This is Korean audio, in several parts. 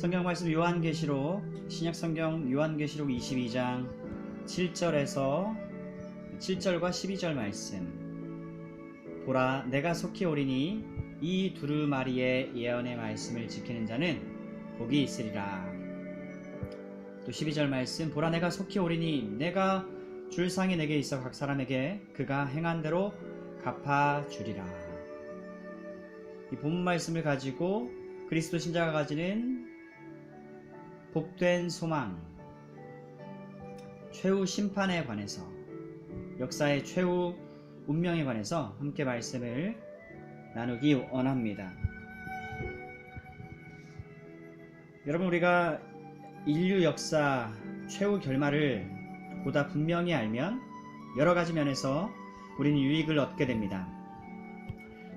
성경 말씀 요한계시록, 신약성경 요한계시록 22장 7절과 12절 말씀. 보라, 내가 속히 오리니 이 두루마리의 예언의 말씀을 지키는 자는 복이 있으리라. 또 12절 말씀. 보라, 내가 속히 오리니 내가 줄 상이 내게 있어 각 사람에게 그가 행한 대로 갚아주리라. 이 본문 말씀을 가지고 그리스도 신자가 가지는 복된 소망, 최후 심판에 관해서, 역사의 최후 운명에 관해서 함께 말씀을 나누기 원합니다. 여러분, 우리가 인류 역사 최후 결말을 보다 분명히 알면 여러 가지 면에서 우리는 유익을 얻게 됩니다.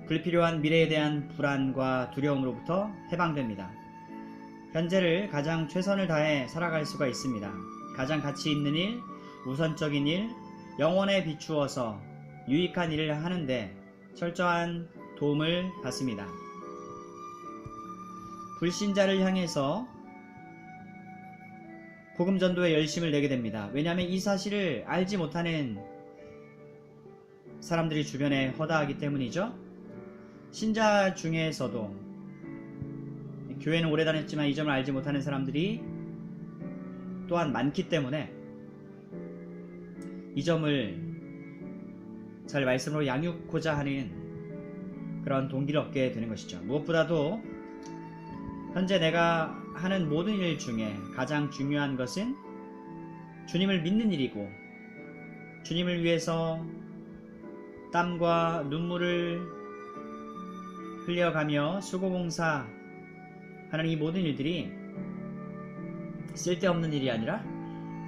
불필요한 미래에 대한 불안과 두려움으로부터 해방됩니다. 현재를 가장 최선을 다해 살아갈 수가 있습니다. 가장 가치 있는 일, 우선적인 일, 영혼에 비추어서 유익한 일을 하는데 철저한 도움을 받습니다. 불신자를 향해서 복음 전도에 열심을 내게 됩니다. 왜냐하면 이 사실을 알지 못하는 사람들이 주변에 허다하기 때문이죠. 신자 중에서도 교회는 오래 다녔지만 이 점을 알지 못하는 사람들이 또한 많기 때문에 이 점을 잘 말씀으로 양육하고자 하는 그런 동기를 얻게 되는 것이죠. 무엇보다도 현재 내가 하는 모든 일 중에 가장 중요한 것은 주님을 믿는 일이고, 주님을 위해서 땀과 눈물을 흘려가며 수고봉사 하는 이 모든 일들이 쓸데없는 일이 아니라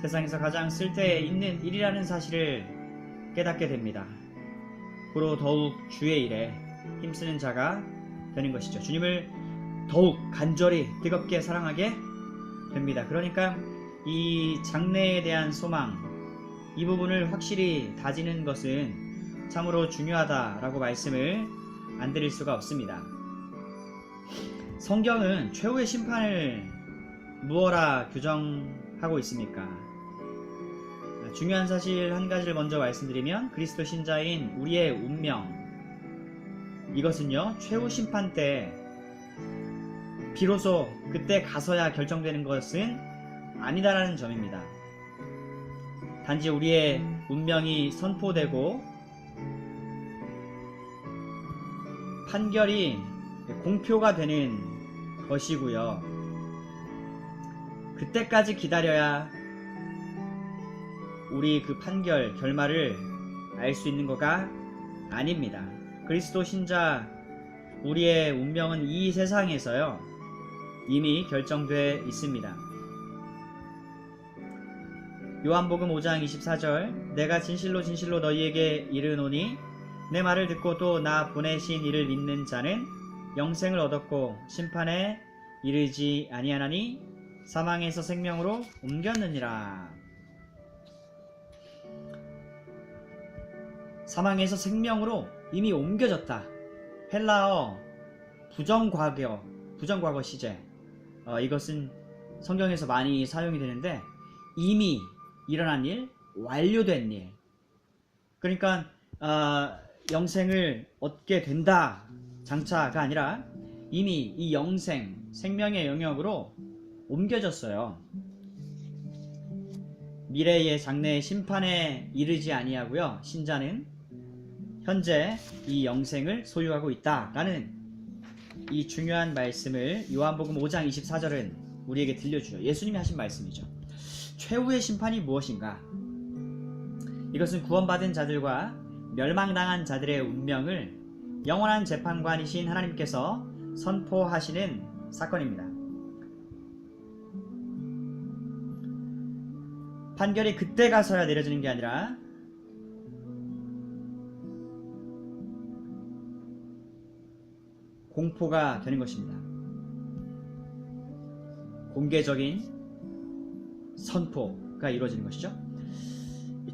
세상에서 가장 쓸데있는 일이라는 사실을 깨닫게 됩니다. 그로 더욱 주의 일에 힘쓰는 자가 되는 것이죠. 주님을 더욱 간절히 뜨겁게 사랑하게 됩니다. 그러니까 이 장래에 대한 소망, 이 부분을 확실히 다지는 것은 참으로 중요하다라고 말씀을 안 드릴 수가 없습니다. 성경은 최후의 심판을 무엇라 규정하고 있습니까? 중요한 사실 한 가지를 먼저 말씀드리면, 그리스도 신자인 우리의 운명, 이것은요 최후 심판 때 비로소 그때 가서야 결정되는 것은 아니다라는 점입니다. 단지 우리의 운명이 선포되고 판결이 공표가 되는 것이고요. 그때까지 기다려야 우리 그 판결, 결말을 알 수 있는 거가 아닙니다. 그리스도 신자 우리의 운명은 이 세상에서요 이미 결정되어 있습니다. 요한복음 5장 24절. 내가 진실로 진실로 너희에게 이르노니 내 말을 듣고 또 나 보내신 이를 믿는 자는 영생을 얻었고 심판에 이르지 아니하나니 사망에서 생명으로 옮겼느니라. 사망에서 생명으로 이미 옮겨졌다. 헬라어 부정과거 시제, 이것은 성경에서 많이 사용이 되는데, 이미 일어난 일, 완료된 일, 그러니까 영생을 얻게 된다 장차가 아니라 이미 이 영생, 생명의 영역으로 옮겨졌어요. 미래의 장래의 심판에 이르지 아니하고요, 신자는 현재 이 영생을 소유하고 있다라는 이 중요한 말씀을 요한복음 5장 24절은 우리에게 들려주죠. 예수님이 하신 말씀이죠. 최후의 심판이 무엇인가? 이것은 구원받은 자들과 멸망당한 자들의 운명을 영원한 재판관이신 하나님께서 선포하시는 사건입니다. 판결이 그때 가서야 내려지는 게 아니라 공포가 되는 것입니다. 공개적인 선포가 이루어지는 것이죠.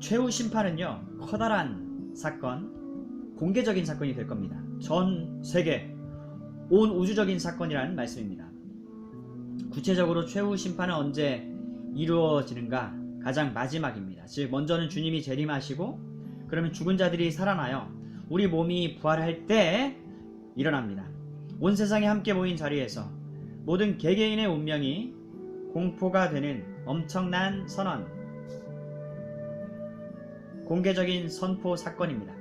최후 심판은요 커다란 사건, 공개적인 사건이 될 겁니다. 전 세계, 온 우주적인 사건이라는 말씀입니다. 구체적으로 최후 심판은 언제 이루어지는가? 가장 마지막입니다. 즉 먼저는 주님이 재림하시고 그러면 죽은 자들이 살아나요. 우리 몸이 부활할 때 일어납니다. 온 세상이 함께 모인 자리에서 모든 개개인의 운명이 공포가 되는 엄청난 선언, 공개적인 선포 사건입니다.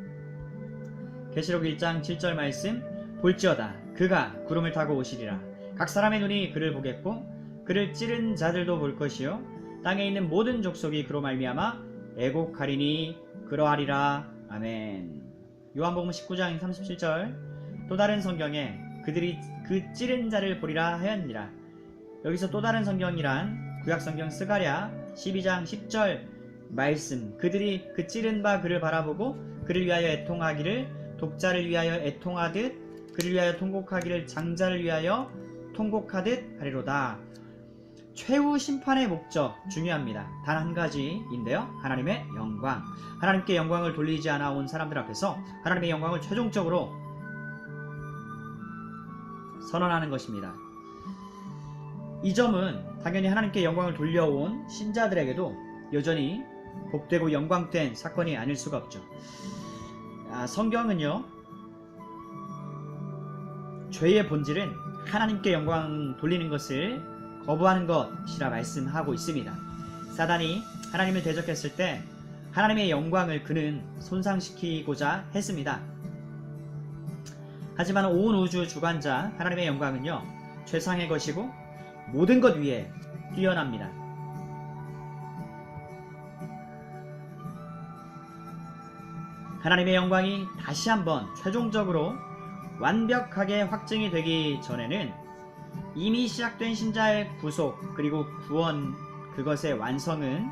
계시록 1장 7절 말씀, 볼지어다 그가 구름을 타고 오시리라. 각 사람의 눈이 그를 보겠고 그를 찌른 자들도 볼 것이요 땅에 있는 모든 족속이 그로 말미암아 애곡하리니 그러하리라. 아멘. 요한복음 19장 37절, 또 다른 성경에 그들이 그 찌른 자를 보리라 하였느니라. 여기서 또 다른 성경이란 구약성경 스가랴 12장 10절 말씀, 그들이 그 찌른 바 그를 바라보고 그를 위하여 애통하기를 독자를 위하여 애통하듯 그를 위하여 통곡하기를 장자를 위하여 통곡하듯 하리로다. 최후 심판의 목적 중요합니다. 단 한 가지인데요. 하나님의 영광. 하나님께 영광을 돌리지 않아 온 사람들 앞에서 하나님의 영광을 최종적으로 선언하는 것입니다. 이 점은 당연히 하나님께 영광을 돌려온 신자들에게도 여전히 복되고 영광된 사건이 아닐 수가 없죠. 성경은요, 죄의 본질은 하나님께 영광 돌리는 것을 거부하는 것이라 말씀하고 있습니다. 사단이 하나님을 대적했을 때 하나님의 영광을 그는 손상시키고자 했습니다. 하지만 온 우주 주관자 하나님의 영광은요, 최상의 것이고 모든 것 위에 뛰어납니다. 하나님의 영광이 다시 한번 최종적으로 완벽하게 확증이 되기 전에는 이미 시작된 신자의 구속 그리고 구원, 그것의 완성은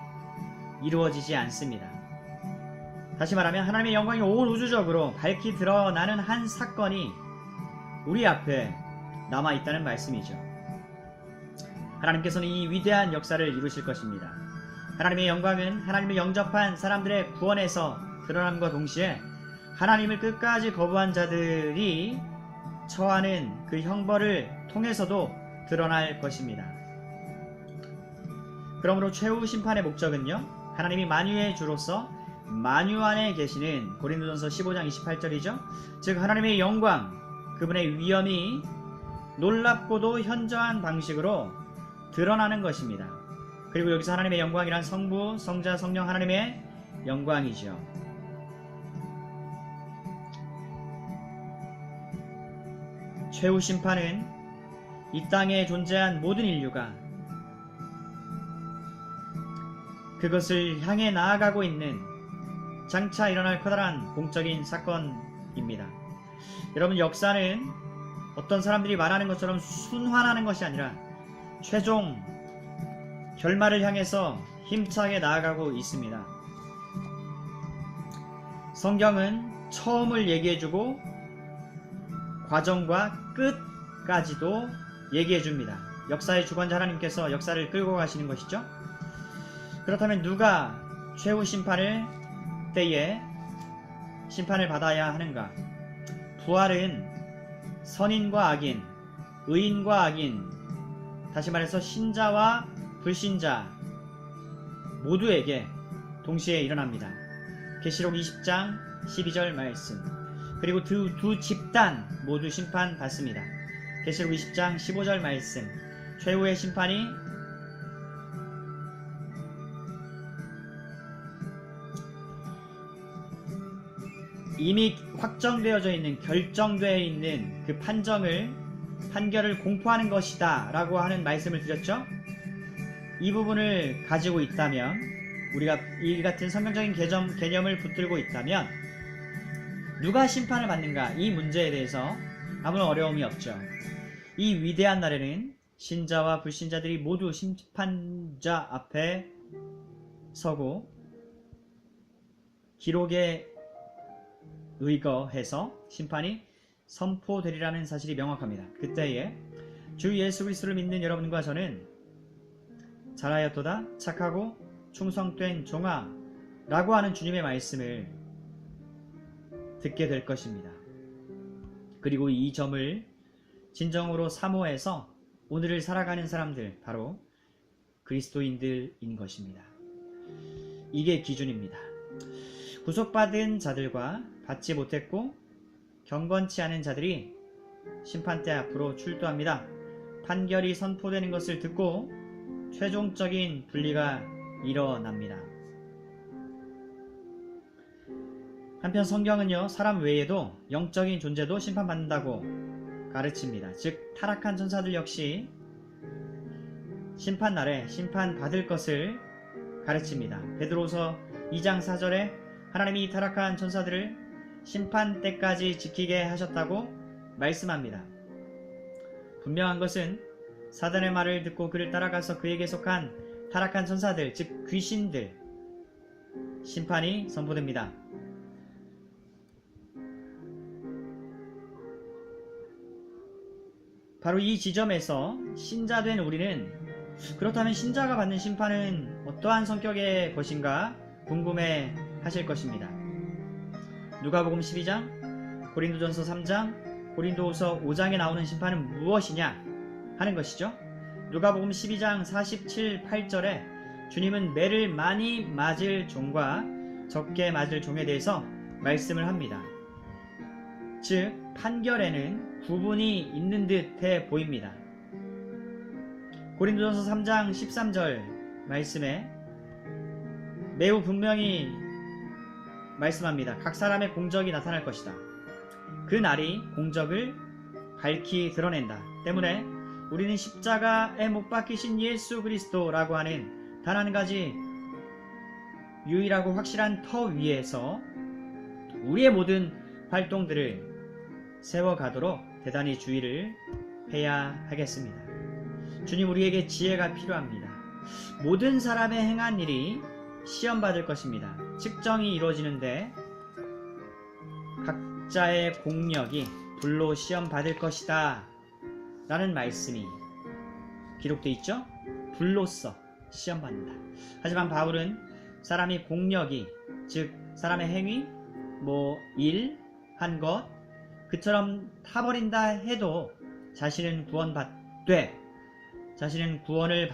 이루어지지 않습니다. 다시 말하면 하나님의 영광이 온 우주적으로 밝히 드러나는 한 사건이 우리 앞에 남아있다는 말씀이죠. 하나님께서는 이 위대한 역사를 이루실 것입니다. 하나님의 영광은 하나님을 영접한 사람들의 구원에서 드러남과 동시에 하나님을 끝까지 거부한 자들이 처하는 그 형벌을 통해서도 드러날 것입니다. 그러므로 최후 심판의 목적은요, 하나님이 만유의 주로서 만유 안에 계시는, 고린도전서 15장 28절이죠. 즉 하나님의 영광, 그분의 위엄이 놀랍고도 현저한 방식으로 드러나는 것입니다. 그리고 여기서 하나님의 영광이란 성부, 성자, 성령 하나님의 영광이죠. 최후 심판은 이 땅에 존재한 모든 인류가 그것을 향해 나아가고 있는 장차 일어날 커다란 공적인 사건입니다. 여러분, 역사는 어떤 사람들이 말하는 것처럼 순환하는 것이 아니라 최종 결말을 향해서 힘차게 나아가고 있습니다. 성경은 처음을 얘기해주고 과정과 끝까지도 얘기해줍니다. 역사의 주관자 하나님께서 역사를 끌고 가시는 것이죠. 그렇다면 누가 최후 심판을 때에 심판을 받아야 하는가? 부활은 선인과 악인, 의인과 악인, 다시 말해서 신자와 불신자 모두에게 동시에 일어납니다. 계시록 20장 12절 말씀. 그리고 두 집단 모두 심판받습니다. 계시록 20장 15절 말씀. 최후의 심판이 이미 확정되어져 있는, 결정되어 있는 그 판결을 공포하는 것이다 라고 하는 말씀을 드렸죠. 이 부분을 가지고 있다면, 우리가 이 같은 성경적인 개념을 붙들고 있다면 누가 심판을 받는가, 이 문제에 대해서 아무런 어려움이 없죠. 이 위대한 날에는 신자와 불신자들이 모두 심판자 앞에 서고 기록에 의거해서 심판이 선포되리라는 사실이 명확합니다. 그때에 주 예수 그리스도를 믿는 여러분과 저는 잘하였도다 착하고 충성된 종아 라고 하는 주님의 말씀을 듣게 될 것입니다. 그리고 이 점을 진정으로 사모해서 오늘을 살아가는 사람들, 바로 그리스도인들인 것입니다. 이게 기준입니다. 구속받은 자들과 받지 못했고 경건치 않은 자들이 심판대 앞으로 출두합니다. 판결이 선포되는 것을 듣고 최종적인 분리가 일어납니다. 한편 성경은요, 사람 외에도 영적인 존재도 심판받는다고 가르칩니다. 즉 타락한 천사들 역시 심판날에 심판받을 것을 가르칩니다. 베드로서 2장 4절에 하나님이 타락한 천사들을 심판 때까지 지키게 하셨다고 말씀합니다. 분명한 것은 사단의 말을 듣고 그를 따라가서 그에게 속한 타락한 천사들, 즉 귀신들 심판이 선포됩니다. 바로 이 지점에서 신자된 우리는, 그렇다면 신자가 받는 심판은 어떠한 성격의 것인가 궁금해 하실 것입니다. 누가복음 12장, 고린도전서 3장, 고린도후서 5장에 나오는 심판은 무엇이냐 하는 것이죠. 누가복음 12장 47, 8절에 주님은 매를 많이 맞을 종과 적게 맞을 종에 대해서 말씀을 합니다. 즉 판결에는 구분이 있는 듯해 보입니다. 고린도전서 3장 13절 말씀에 매우 분명히 말씀합니다. 각 사람의 공적이 나타날 것이다. 그 날이 공적을 밝히 드러낸다. 때문에 우리는 십자가에 못 박히신 예수 그리스도라고 하는 단 한 가지 유일하고 확실한 터 위에서 우리의 모든 활동들을 세워가도록 대단히 주의를 해야 하겠습니다. 주님, 우리에게 지혜가 필요합니다. 모든 사람의 행한 일이 시험받을 것입니다. 측정이 이루어지는데 각자의 공력이 불로 시험받을 것이다 라는 말씀이 기록되어 있죠. 불로써 시험받는다. 하지만 바울은 사람이 공력이, 즉 사람의 행위, 일, 한 것, 그처럼 타버린다 해도 자신은 구원을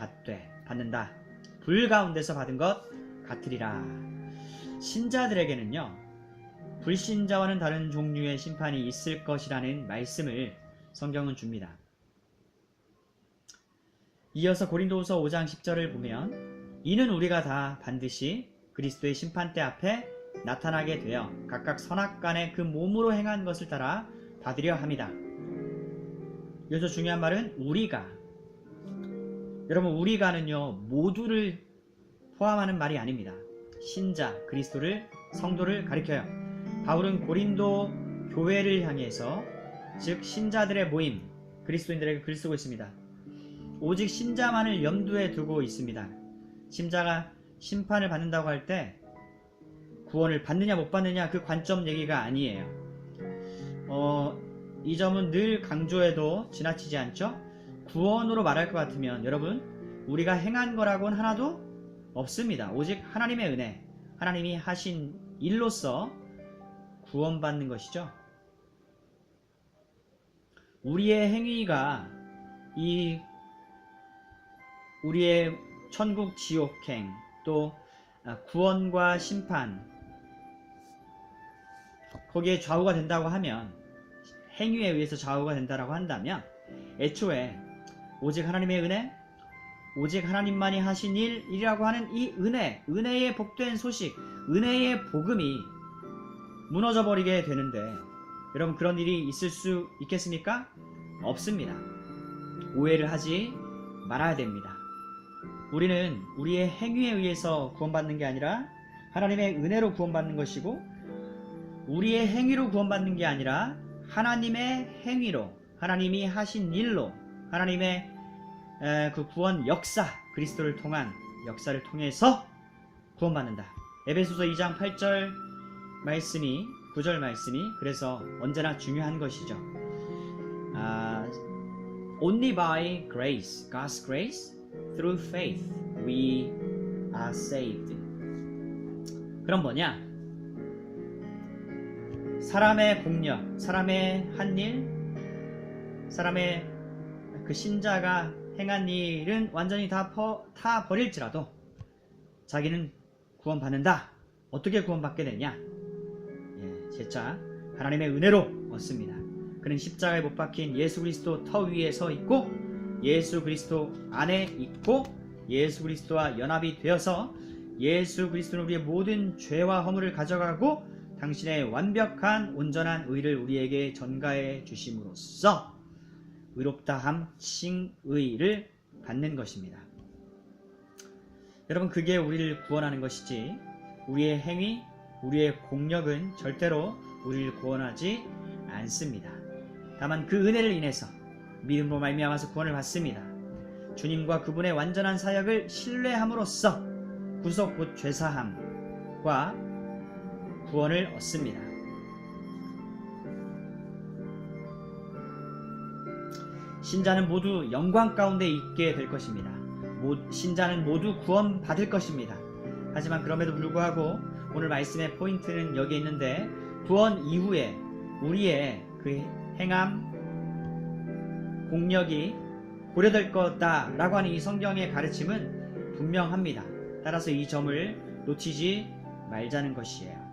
받는다. 불 가운데서 받은 것 같으리라. 신자들에게는요, 불신자와는 다른 종류의 심판이 있을 것이라는 말씀을 성경은 줍니다. 이어서 고린도후서 5장 10절을 보면 이는 우리가 다 반드시 그리스도의 심판대 앞에 나타나게 되어 각각 선악간에 그 몸으로 행한 것을 따라 받으려 합니다. 여기서 중요한 말은 우리가. 여러분, 우리가는요 모두를 포함하는 말이 아닙니다. 신자, 그리스도를, 성도를 가리켜요. 바울은 고린도 교회를 향해서, 즉 신자들의 모임, 그리스도인들에게 글 쓰고 있습니다. 오직 신자만을 염두에 두고 있습니다. 신자가 심판을 받는다고 할 때 구원을 받느냐 못 받느냐 그 관점 얘기가 아니에요. 이 점은 늘 강조해도 지나치지 않죠? 구원으로 말할 것 같으면 여러분, 우리가 행한 거라고는 하나도 없습니다. 오직 하나님의 은혜, 하나님이 하신 일로서 구원받는 것이죠. 우리의 행위가 이 우리의 천국 지옥행, 또 구원과 심판, 거기에 좌우가 된다고 하면, 행위에 의해서 좌우가 된다고 한다면 애초에 오직 하나님의 은혜, 오직 하나님만이 하신 일이라고 하는 이 은혜의 복된 소식, 은혜의 복음이 무너져 버리게 되는데, 여러분, 그런 일이 있을 수 있겠습니까? 없습니다. 오해를 하지 말아야 됩니다. 우리는 우리의 행위에 의해서 구원받는 게 아니라 하나님의 은혜로 구원받는 것이고, 우리의 행위로 구원받는 게 아니라 하나님의 행위로, 하나님이 하신 일로, 하나님의 그 구원 역사, 그리스도를 통한 역사를 통해서 구원받는다. 에베소서 2장 8절 말씀이, 9절 말씀이 그래서 언제나 중요한 것이죠. Only by grace, God's grace, through faith, we are saved. 그럼 뭐냐? 사람의 공력, 사람의 한 일, 사람의 그 신자가 행한 일은 완전히 다 버릴지라도 자기는 구원받는다. 어떻게 구원받게 되냐? 재차 하나님의 은혜로 얻습니다. 그는 십자가에 못 박힌 예수 그리스도 터 위에 서 있고 예수 그리스도 안에 있고 예수 그리스도와 연합이 되어서 예수 그리스도는 우리의 모든 죄와 허물을 가져가고 당신의 완벽한 온전한 의를 우리에게 전가해 주심으로써 의롭다함 칭의를 받는 것입니다. 여러분, 그게 우리를 구원하는 것이지 우리의 행위, 우리의 공력은 절대로 우리를 구원하지 않습니다. 다만 그 은혜를 인해서 믿음으로 말미암아서 구원을 받습니다. 주님과 그분의 완전한 사역을 신뢰함으로써 구속 곧 죄사함과 구원을 얻습니다. 신자는 모두 영광 가운데 있게 될 것입니다. 신자는 모두 구원 받을 것입니다. 하지만 그럼에도 불구하고 오늘 말씀의 포인트는 여기에 있는데, 구원 이후에 우리의 그 행함, 공력이 고려될 거다 라고 하는 이 성경의 가르침은 분명합니다. 따라서 이 점을 놓치지 말자는 것이에요.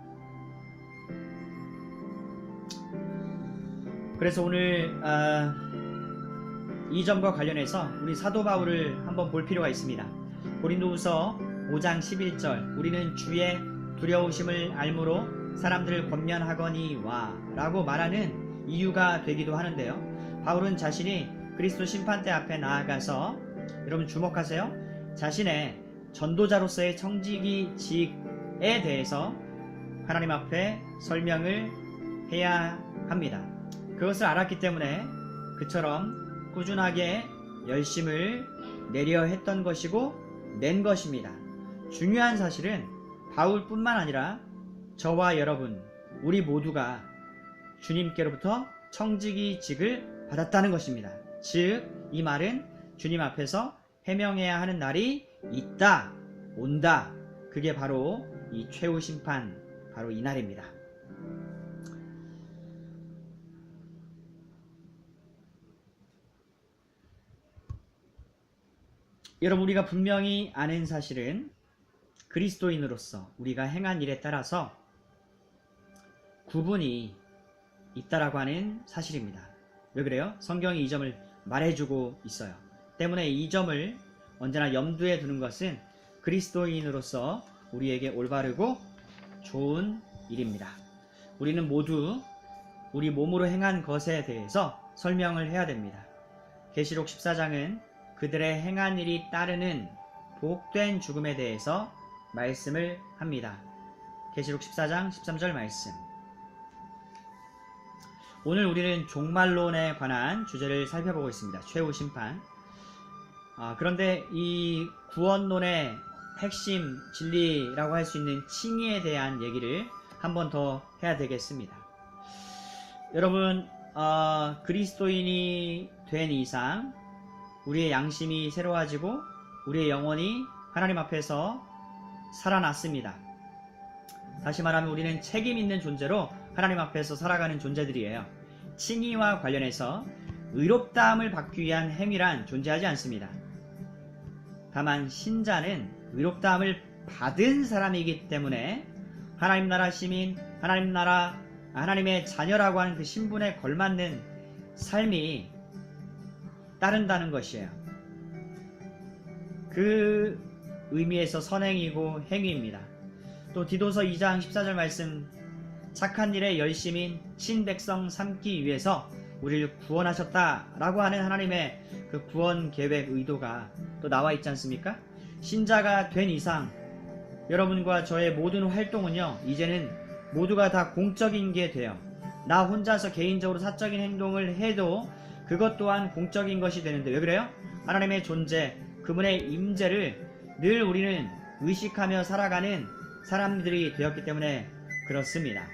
그래서 오늘 이 점과 관련해서 우리 사도 바울을 한번 볼 필요가 있습니다. 고린도후서 5장 11절, 우리는 주의 두려우심을 알므로 사람들을 권면하거니와 라고 말하는 이유가 되기도 하는데요. 바울은 자신이 그리스도 심판대 앞에 나아가서, 여러분 주목하세요, 자신의 전도자로서의 청지기직에 대해서 하나님 앞에 설명을 해야 합니다. 그것을 알았기 때문에 그처럼 꾸준하게 열심을 내려 했던 것이고 낸 것입니다. 중요한 사실은 바울뿐만 아니라 저와 여러분, 우리 모두가 주님께로부터 청지기직을 받았다는 것입니다. 즉, 이 말은 주님 앞에서 해명해야 하는 날이 있다, 온다. 그게 바로 이 최후 심판, 바로 이 날입니다. 여러분, 우리가 분명히 아는 사실은 그리스도인으로서 우리가 행한 일에 따라서 구분이 있다라고 하는 사실입니다. 왜 그래요? 성경이 이 점을 말해주고 있어요. 때문에 이 점을 언제나 염두에 두는 것은 그리스도인으로서 우리에게 올바르고 좋은 일입니다. 우리는 모두 우리 몸으로 행한 것에 대해서 설명을 해야 됩니다. 계시록 14장은 그들의 행한 일이 따르는 복된 죽음에 대해서 말씀을 합니다. 계시록 14장 13절 말씀. 오늘 우리는 종말론에 관한 주제를 살펴보고 있습니다. 최후 심판. 그런데 이 구원론의 핵심 진리라고 할 수 있는 칭의에 대한 얘기를 한 번 더 해야 되겠습니다. 여러분, 그리스도인이 된 이상 우리의 양심이 새로워지고 우리의 영혼이 하나님 앞에서 살아났습니다. 다시 말하면 우리는 책임 있는 존재로 하나님 앞에서 살아가는 존재들이에요. 칭의와 관련해서 의롭다함을 받기 위한 행위란 존재하지 않습니다. 다만 신자는 의롭다함을 받은 사람이기 때문에 하나님 나라 시민, 하나님의 자녀라고 하는 그 신분에 걸맞는 삶이 따른다는 것이에요. 그 의미에서 선행이고 행위입니다. 또 디도서 2장 14절 말씀, 착한 일에 열심인 친백성 삼기 위해서 우리를 구원하셨다라고 하는 하나님의 그 구원 계획 의도가 또 나와 있지 않습니까? 신자가 된 이상 여러분과 저의 모든 활동은요, 이제는 모두가 다 공적인 게 돼요. 나 혼자서 개인적으로 사적인 행동을 해도 그것 또한 공적인 것이 되는데, 왜 그래요? 하나님의 존재, 그분의 임재를 늘 우리는 의식하며 살아가는 사람들이 되었기 때문에 그렇습니다.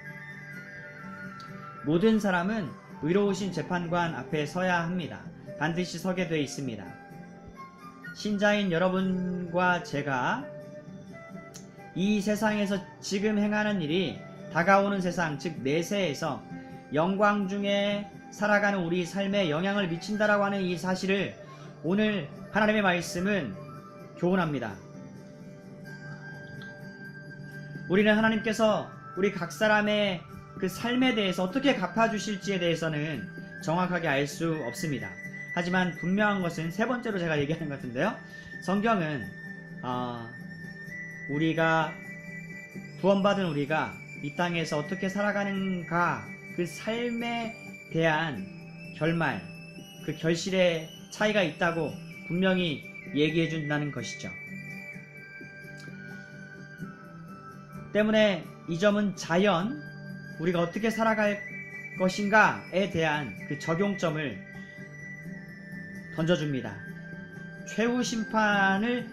모든 사람은 의로우신 재판관 앞에 서야 합니다. 반드시 서게 되어 있습니다. 신자인 여러분과 제가 이 세상에서 지금 행하는 일이 다가오는 세상, 즉 내세에서 영광 중에 살아가는 우리 삶에 영향을 미친다라고 하는 이 사실을 오늘 하나님의 말씀은 교훈합니다. 우리는 하나님께서 우리 각 사람의 그 삶에 대해서 어떻게 갚아주실지에 대해서는 정확하게 알 수 없습니다. 하지만 분명한 것은 세 번째로 제가 얘기하는 것 같은데요. 성경은 우리가 구원받은 우리가 이 땅에서 어떻게 살아가는가, 그 삶에 대한 결말, 그 결실의 차이가 있다고 분명히 얘기해 준다는 것이죠. 때문에 이 점은 자연 우리가 어떻게 살아갈 것인가에 대한 그 적용점을 던져줍니다. 최후 심판을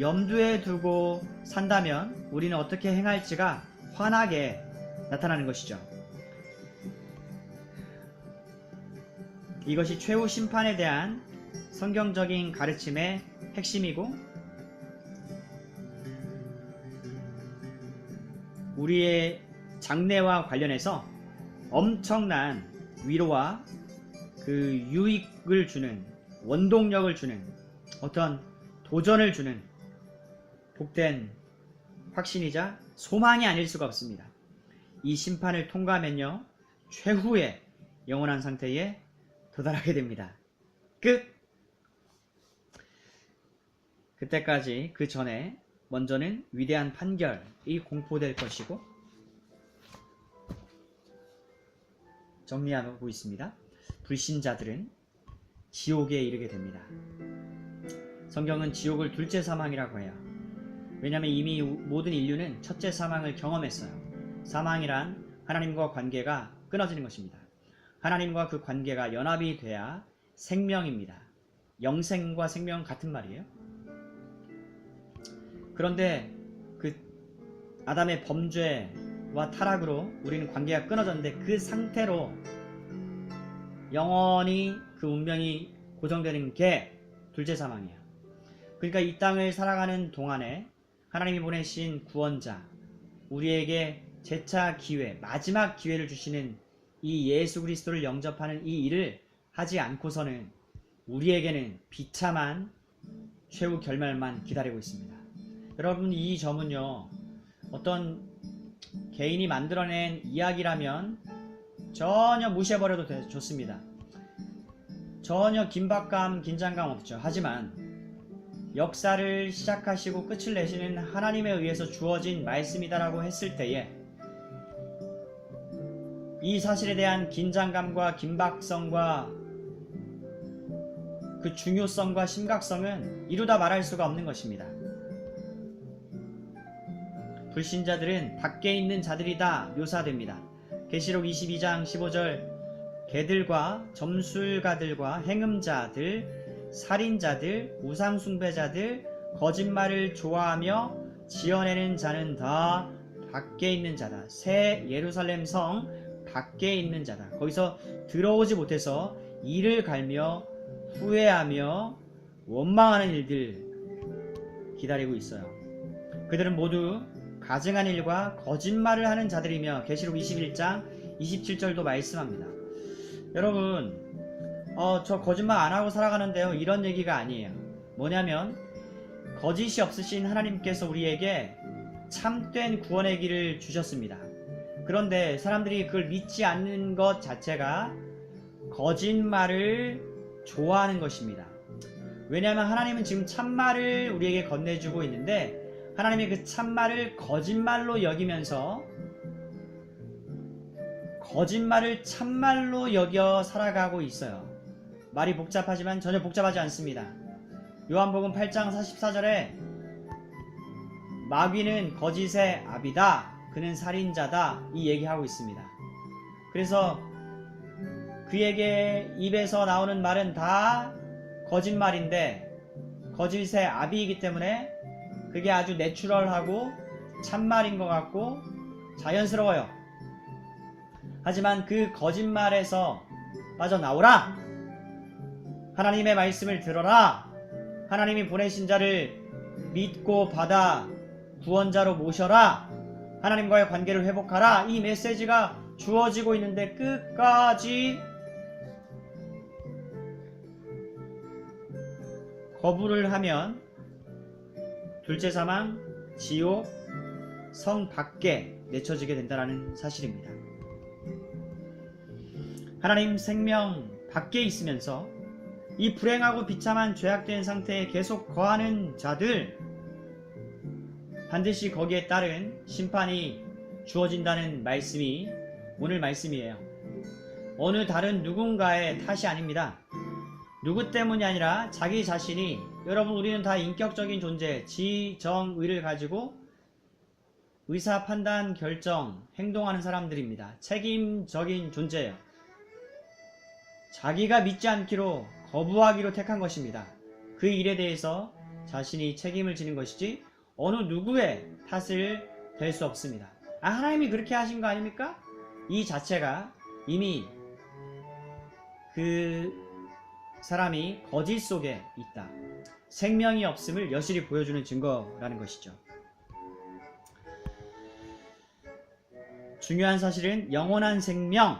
염두에 두고 산다면 우리는 어떻게 행할지가 환하게 나타나는 것이죠. 이것이 최후 심판에 대한 성경적인 가르침의 핵심이고, 우리의 장래와 관련해서 엄청난 위로와 그 유익을 주는, 원동력을 주는, 어떤 도전을 주는 복된 확신이자 소망이 아닐 수가 없습니다. 이 심판을 통과하면요, 최후의 영원한 상태에 도달하게 됩니다. 그때까지, 그 전에 먼저는 위대한 판결이 공포될 것이고, 정리하고 있습니다. 불신자들은 지옥에 이르게 됩니다. 성경은 지옥을 둘째 사망이라고 해요. 왜냐하면 이미 모든 인류는 첫째 사망을 경험했어요. 사망이란 하나님과 관계가 끊어지는 것입니다. 하나님과 그 관계가 연합이 돼야 생명입니다. 영생과 생명은 같은 말이에요. 그런데 그 아담의 범죄와 타락으로 우리는 관계가 끊어졌는데, 그 상태로 영원히 그 운명이 고정되는 게 둘째 사망이에요. 그러니까 이 땅을 살아가는 동안에 하나님이 보내신 구원자, 우리에게 재차 기회, 마지막 기회를 주시는 이 예수 그리스도를 영접하는 이 일을 하지 않고서는 우리에게는 비참한 최후 결말만 기다리고 있습니다. 여러분, 이 점은요, 어떤 개인이 만들어낸 이야기라면 전혀 무시해버려도 좋습니다. 전혀 긴박감, 긴장감 없죠. 하지만 역사를 시작하시고 끝을 내시는 하나님에 의해서 주어진 말씀이다라고 했을 때에 이 사실에 대한 긴장감과 긴박성과 그 중요성과 심각성은 이루다 말할 수가 없는 것입니다. 불신자들은 밖에 있는 자들이다 묘사됩니다. 계시록 22장 15절, 개들과 점술가들과 행음자들, 살인자들, 우상숭배자들, 거짓말을 좋아하며 지어내는 자는 다 밖에 있는 자다. 새 예루살렘 성 밖에 있는 자다. 거기서 들어오지 못해서 이를 갈며 후회하며 원망하는 일들 기다리고 있어요. 그들은 모두 가증한 일과 거짓말을 하는 자들이며 계시록 21장 27절도 말씀합니다. 여러분, 저 거짓말 안 하고 살아가는데요, 이런 얘기가 아니에요. 뭐냐면 거짓이 없으신 하나님께서 우리에게 참된 구원의 길을 주셨습니다. 그런데 사람들이 그걸 믿지 않는 것 자체가 거짓말을 좋아하는 것입니다. 왜냐하면 하나님은 지금 참말을 우리에게 건네주고 있는데, 하나님의 그 참말을 거짓말로 여기면서 거짓말을 참말로 여겨 살아가고 있어요. 말이 복잡하지만 전혀 복잡하지 않습니다. 요한복음 8장 44절에 마귀는 거짓의 아비다, 그는 살인자다, 이 얘기하고 있습니다. 그래서 그에게 입에서 나오는 말은 다 거짓말인데 거짓의 아비이기 때문에 그게 아주 내추럴하고 참말인 것 같고 자연스러워요. 하지만 그 거짓말에서 빠져나오라! 하나님의 말씀을 들어라! 하나님이 보내신 자를 믿고 받아 구원자로 모셔라! 하나님과의 관계를 회복하라! 이 메시지가 주어지고 있는데 끝까지 거부를 하면 둘째 사망, 지옥, 성 밖에 내쳐지게 된다는 사실입니다. 하나님 생명 밖에 있으면서 이 불행하고 비참한 죄악된 상태에 계속 거하는 자들, 반드시 거기에 따른 심판이 주어진다는 말씀이 오늘 말씀이에요. 어느 다른 누군가의 탓이 아닙니다. 누구 때문이 아니라 자기 자신이, 여러분 우리는 다 인격적인 존재, 지정의를 가지고 의사, 판단, 결정, 행동하는 사람들입니다. 책임적인 존재예요. 자기가 믿지 않기로, 거부하기로 택한 것입니다. 그 일에 대해서 자신이 책임을 지는 것이지 어느 누구의 탓을 댈 수 없습니다. 하나님이 그렇게 하신 거 아닙니까? 이 자체가 이미 그 사람이 거짓 속에 있다, 생명이 없음을 여실히 보여주는 증거라는 것이죠. 중요한 사실은 영원한 생명,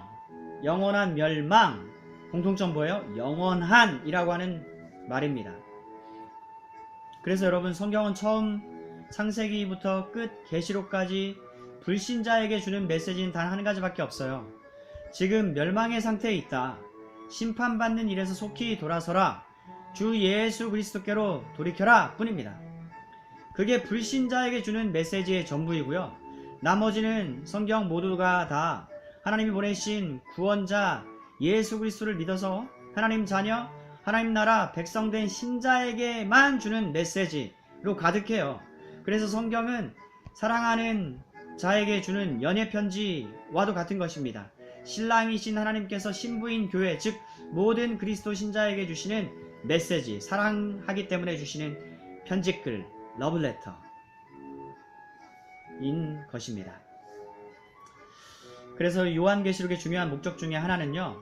영원한 멸망, 공통점 뭐예요? 영원한 이라고 하는 말입니다. 그래서 여러분, 성경은 처음 창세기부터 끝 계시록까지 불신자에게 주는 메시지는 단 한 가지밖에 없어요. 지금 멸망의 상태에 있다, 심판받는 일에서 속히 돌아서라, 주 예수 그리스도께로 돌이켜라 뿐입니다. 그게 불신자에게 주는 메시지의 전부이고요. 나머지는 성경 모두가 다 하나님이 보내신 구원자 예수 그리스도를 믿어서 하나님 자녀, 하나님 나라 백성된 신자에게만 주는 메시지로 가득해요. 그래서 성경은 사랑하는 자에게 주는 연애 편지와도 같은 것입니다. 신랑이신 하나님께서 신부인 교회, 즉 모든 그리스도 신자에게 주시는 메시지, 사랑하기 때문에 주시는 편지글, 러브레터인 것입니다. 그래서 요한계시록의 중요한 목적 중에 하나는요,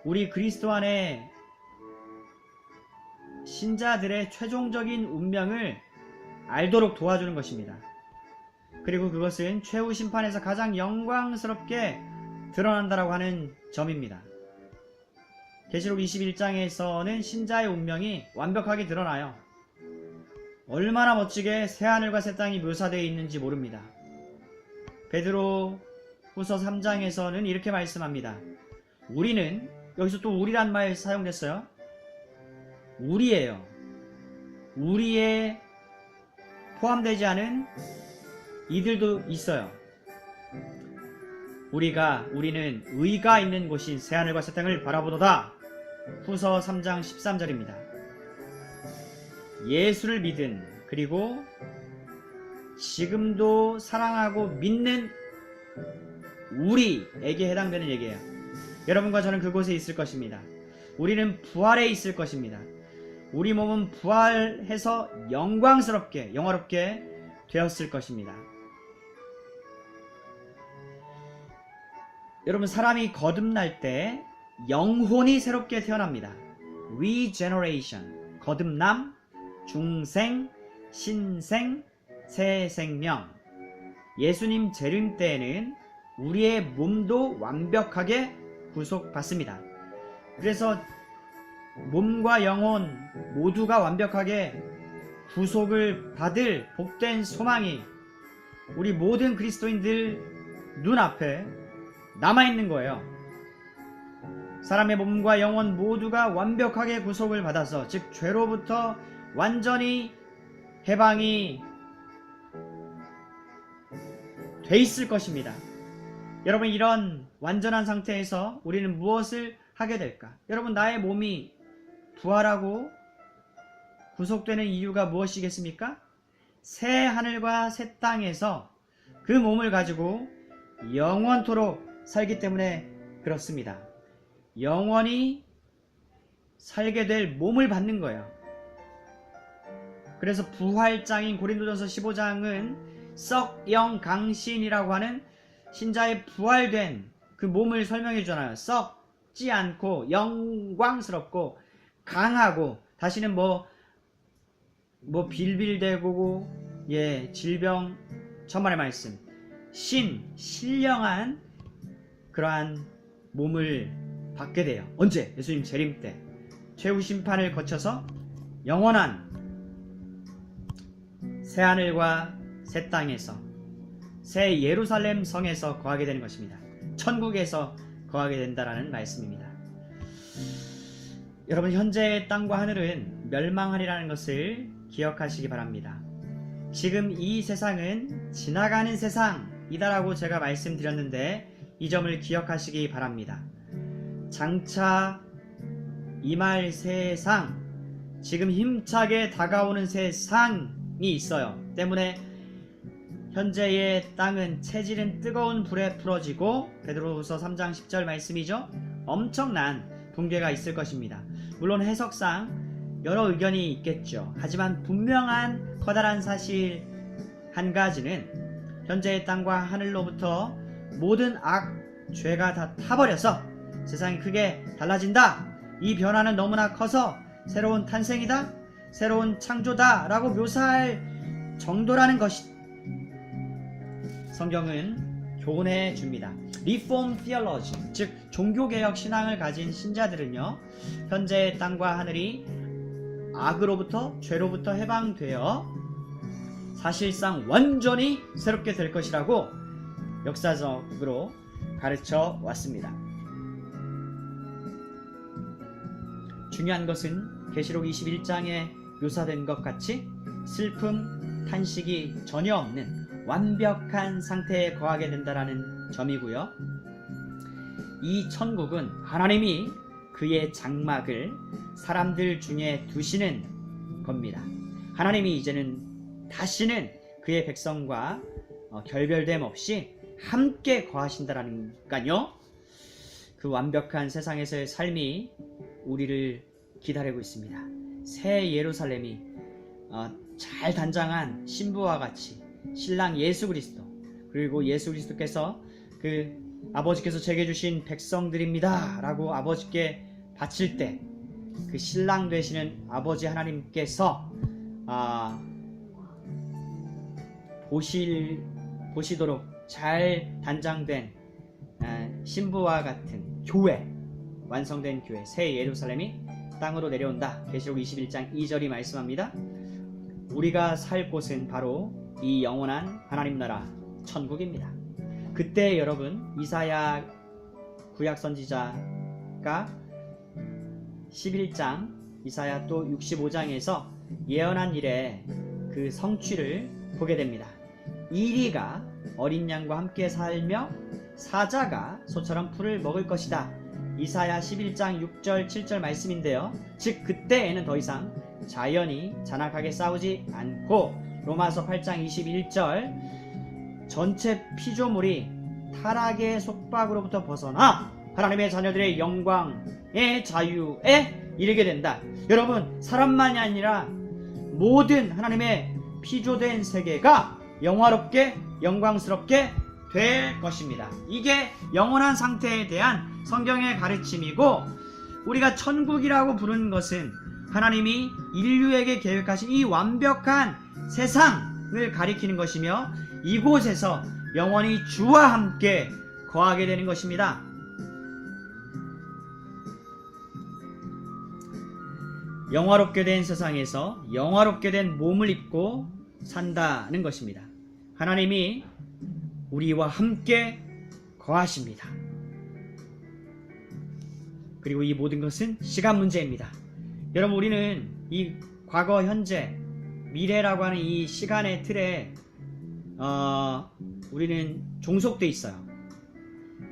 우리 그리스도 안에 신자들의 최종적인 운명을 알도록 도와주는 것입니다. 그리고 그것은 최후 심판에서 가장 영광스럽게 드러난다라고 하는 점입니다. 계시록 21장에서는 신자의 운명이 완벽하게 드러나요. 얼마나 멋지게 새하늘과 새 땅이 묘사되어 있는지 모릅니다. 베드로 후서 3장에서는 이렇게 말씀합니다. 우리는, 여기서 또 우리란 말 사용됐어요. 우리예요. 우리에 포함되지 않은 이들도 있어요. 우리는 의가 있는 곳인 새하늘과 새 땅을 바라보도다. 후서 3장 13절입니다. 예수를 믿은, 그리고 지금도 사랑하고 믿는 우리에게 해당되는 얘기예요. 여러분과 저는 그곳에 있을 것입니다. 우리는 부활에 있을 것입니다. 우리 몸은 부활해서 영광스럽게, 영화롭게 되었을 것입니다. 여러분, 사람이 거듭날 때 영혼이 새롭게 태어납니다. Regeneration, 거듭남, 중생, 신생, 새 생명. 예수님 재림 때에는 우리의 몸도 완벽하게 구속받습니다. 그래서 몸과 영혼 모두가 완벽하게 구속을 받을 복된 소망이 우리 모든 그리스도인들 눈앞에 남아있는 거예요. 사람의 몸과 영혼 모두가 완벽하게 구속을 받아서, 즉 죄로부터 완전히 해방이 돼 있을 것입니다. 여러분, 이런 완전한 상태에서 우리는 무엇을 하게 될까? 여러분, 나의 몸이 부활하고 구속되는 이유가 무엇이겠습니까? 새 하늘과 새 땅에서 그 몸을 가지고 영원토록 살기 때문에 그렇습니다. 영원히 살게 될 몸을 받는 거예요. 그래서 부활장인 고린도전서 15장은 썩영강신이라고 하는 신자의 부활된 그 몸을 설명해 주잖아요. 썩지 않고 영광스럽고 강하고, 다시는 뭐 빌빌대고 질병, 천만의 말씀, 신령한 그러한 몸을 받게 돼요. 언제? 예수님 재림 때 최후 심판을 거쳐서 영원한 새하늘과 새 땅에서 새 예루살렘 성에서 거하게 되는 것입니다. 천국에서 거하게 된다라는 말씀입니다. 여러분, 현재의 땅과 하늘은 멸망하리라는 것을 기억하시기 바랍니다. 지금 이 세상은 지나가는 세상이다라고 제가 말씀드렸는데 이 점을 기억하시기 바랍니다. 장차 임할 세상, 지금 힘차게 다가오는 세상이 있어요. 때문에 현재의 땅은 체질은 뜨거운 불에 풀어지고, 베드로후서 3장 10절 말씀이죠. 엄청난 붕괴가 있을 것입니다. 물론 해석상 여러 의견이 있겠죠. 하지만 분명한 커다란 사실 한 가지는 현재의 땅과 하늘로부터 모든 죄가 다 타버려서 세상이 크게 달라진다. 이 변화는 너무나 커서 새로운 탄생이다, 새로운 창조다 라고 묘사할 정도라는 것이 성경은 교훈해 줍니다. Reformed Theology, 즉 종교개혁 신앙을 가진 신자들은요, 현재의 땅과 하늘이 악으로부터, 죄로부터 해방되어 사실상 완전히 새롭게 될 것이라고 역사적으로 가르쳐 왔습니다. 중요한 것은 계시록 21장에 묘사된 것 같이 슬픔, 탄식이 전혀 없는 완벽한 상태에 거하게 된다라는 점이고요. 이 천국은 하나님이 그의 장막을 사람들 중에 두시는 겁니다. 하나님이 이제는 다시는 그의 백성과 결별됨 없이 함께 거하신다라니까요. 그 완벽한 세상에서의 삶이 우리를 기다리고 있습니다. 새 예루살렘이 잘 단장한 신부와 같이 신랑 예수 그리스도, 그리고 예수 그리스도께서 그 아버지께서 제게 주신 백성들입니다 라고 아버지께 바칠 때 그 신랑 되시는 아버지 하나님께서 보시도록 잘 단장된 신부와 같은 교회, 완성된 교회, 새 예루살렘이 땅으로 내려온다. 계시록 21장 2절이 말씀합니다. 우리가 살 곳은 바로 이 영원한 하나님 나라 천국입니다. 그때 여러분, 이사야 구약 선지자가 11장, 이사야 또 65장에서 예언한 일의 그 성취를 보게 됩니다. 이리가 어린 양과 함께 살며 사자가 소처럼 풀을 먹을 것이다. 이사야 11장 6절 7절 말씀인데요. 즉 그때에는 더 이상 자연이 잔악하게 싸우지 않고, 로마서 8장 21절 전체 피조물이 타락의 속박으로부터 벗어나 하나님의 자녀들의 영광의 자유에 이르게 된다. 여러분, 사람만이 아니라 모든 하나님의 피조된 세계가 영화롭게 영광스럽게 될 것입니다. 이게 영원한 상태에 대한 성경의 가르침이고, 우리가 천국이라고 부르는 것은 하나님이 인류에게 계획하신 이 완벽한 세상을 가리키는 것이며, 이곳에서 영원히 주와 함께 거하게 되는 것입니다. 영화롭게 된 세상에서 영화롭게 된 몸을 입고 산다는 것입니다. 하나님이 우리와 함께 거하십니다. 그리고 이 모든 것은 시간 문제입니다. 여러분, 우리는 이 과거, 현재, 미래라고 하는 이 시간의 틀에 우리는 종속돼 있어요.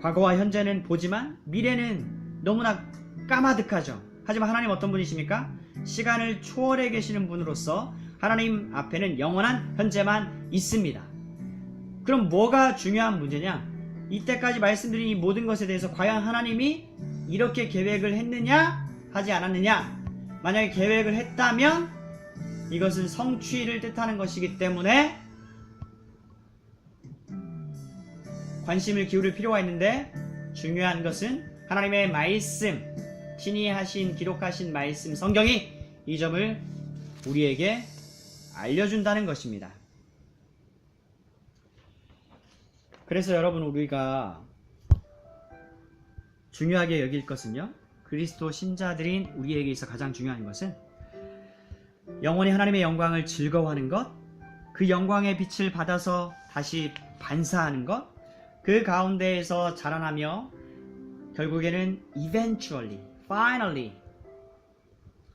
과거와 현재는 보지만 미래는 너무나 까마득하죠. 하지만 하나님 어떤 분이십니까? 시간을 초월해 계시는 분으로서 하나님 앞에는 영원한 현재만 있습니다. 그럼 뭐가 중요한 문제냐? 이때까지 말씀드린 이 모든 것에 대해서 과연 하나님이 이렇게 계획을 했느냐 하지 않았느냐? 만약에 계획을 했다면 이것은 성취를 뜻하는 것이기 때문에 관심을 기울일 필요가 있는데, 중요한 것은 하나님의 말씀, 친히 하신, 기록하신 말씀, 성경이 이 점을 우리에게 알려준다는 것입니다. 그래서 여러분, 우리가 중요하게 여길 것은요, 그리스도 신자들인 우리에게 있어 가장 중요한 것은 영원히 하나님의 영광을 즐거워하는 것, 그 영광의 빛을 받아서 다시 반사하는 것, 그 가운데에서 자라나며 결국에는 eventually, finally,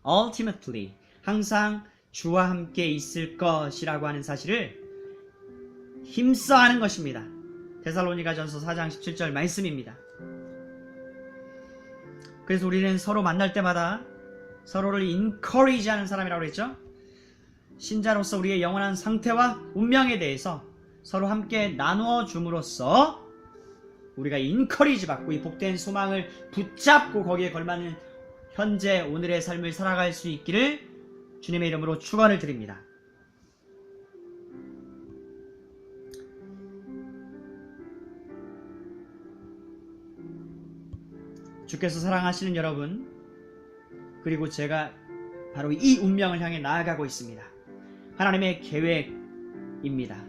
ultimately 항상 주와 함께 있을 것이라고 하는 사실을 힘써 하는 것입니다. 데살로니가전서 4장 17절 말씀입니다. 그래서 우리는 서로 만날 때마다 서로를 encourage 하는 사람이라고 그랬죠. 신자로서 우리의 영원한 상태와 운명에 대해서 서로 함께 나누어 줌으로써 우리가 encourage 받고 이 복된 소망을 붙잡고 거기에 걸맞는 현재 오늘의 삶을 살아갈 수 있기를 주님의 이름으로 축원을 드립니다. 주께서 사랑하시는 여러분, 그리고 제가 바로 이 운명을 향해 나아가고 있습니다. 하나님의 계획입니다.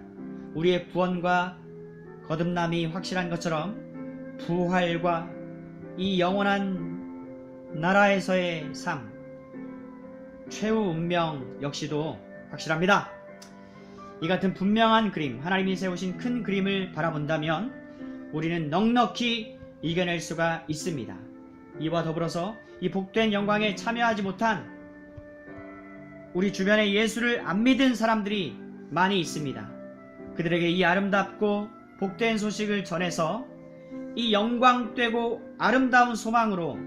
우리의 구원과 거듭남이 확실한 것처럼 부활과 이 영원한 나라에서의 삶, 최후 운명 역시도 확실합니다. 이 같은 분명한 그림, 하나님이 세우신 큰 그림을 바라본다면 우리는 넉넉히 이겨낼 수가 있습니다. 이와 더불어서 이 복된 영광에 참여하지 못한 우리 주변에 예수를 안 믿은 사람들이 많이 있습니다. 그들에게 이 아름답고 복된 소식을 전해서 이 영광되고 아름다운 소망으로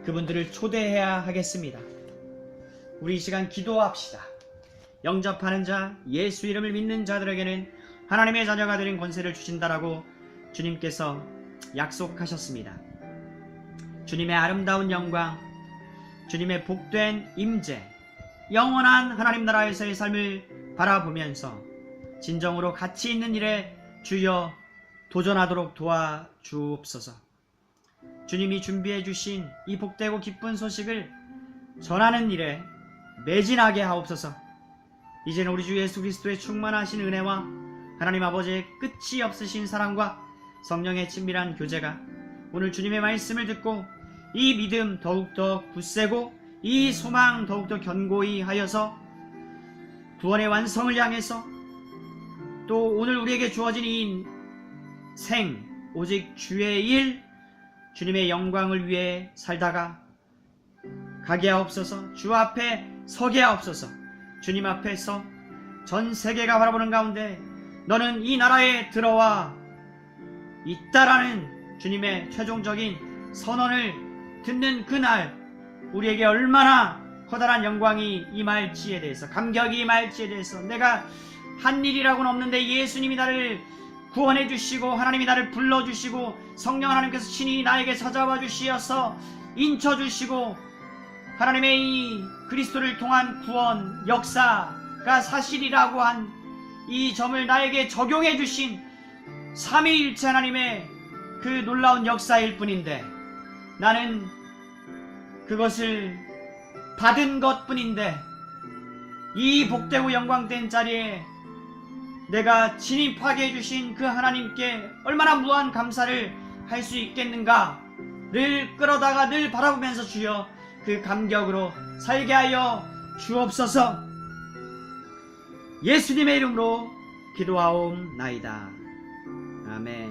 그분들을 초대해야 하겠습니다. 우리 이 시간 기도합시다. 영접하는 자, 예수 이름을 믿는 자들에게는 하나님의 자녀가 되는 권세를 주신다라고 주님께서 약속하셨습니다. 주님의 아름다운 영광, 주님의 복된 임재, 영원한 하나님 나라에서의 삶을 바라보면서 진정으로 가치 있는 일에 주여 도전하도록 도와주옵소서. 주님이 준비해 주신 이 복되고 기쁜 소식을 전하는 일에 매진하게 하옵소서. 이제는 우리 주 예수 그리스도의 충만하신 은혜와 하나님 아버지의 끝이 없으신 사랑과 성령의 친밀한 교제가 오늘 주님의 말씀을 듣고 이 믿음 더욱더 굳세고 이 소망 더욱더 견고히 하여서 구원의 완성을 향해서 또 오늘 우리에게 주어진 이 생 오직 주의 일, 주님의 영광을 위해 살다가 가게 하옵소서. 주 앞에 서게 하옵소서. 주님 앞에서 전 세계가 바라보는 가운데 너는 이 나라에 들어와 있다라는 주님의 최종적인 선언을 듣는 그날 우리에게 얼마나 커다란 영광이 임할지에 대해서, 감격이 임할지에 대해서, 내가 한 일이라고는 없는데 예수님이 나를 구원해 주시고 하나님이 나를 불러주시고 성령 하나님께서 친히 나에게 찾아와 주시어서 인쳐주시고 하나님의 이 그리스도를 통한 구원 역사가 사실이라고 한 이 점을 나에게 적용해 주신 삼위일체 하나님의 그 놀라운 역사일 뿐인데 나는 그것을 받은 것뿐인데 이 복되고 영광된 자리에 내가 진입하게 해주신 그 하나님께 얼마나 무한 감사를 할 수 있겠는가를 끌어다가 늘 바라보면서 주여 그 감격으로 살게 하여 주옵소서. 예수님의 이름으로 기도하옵나이다. 아멘.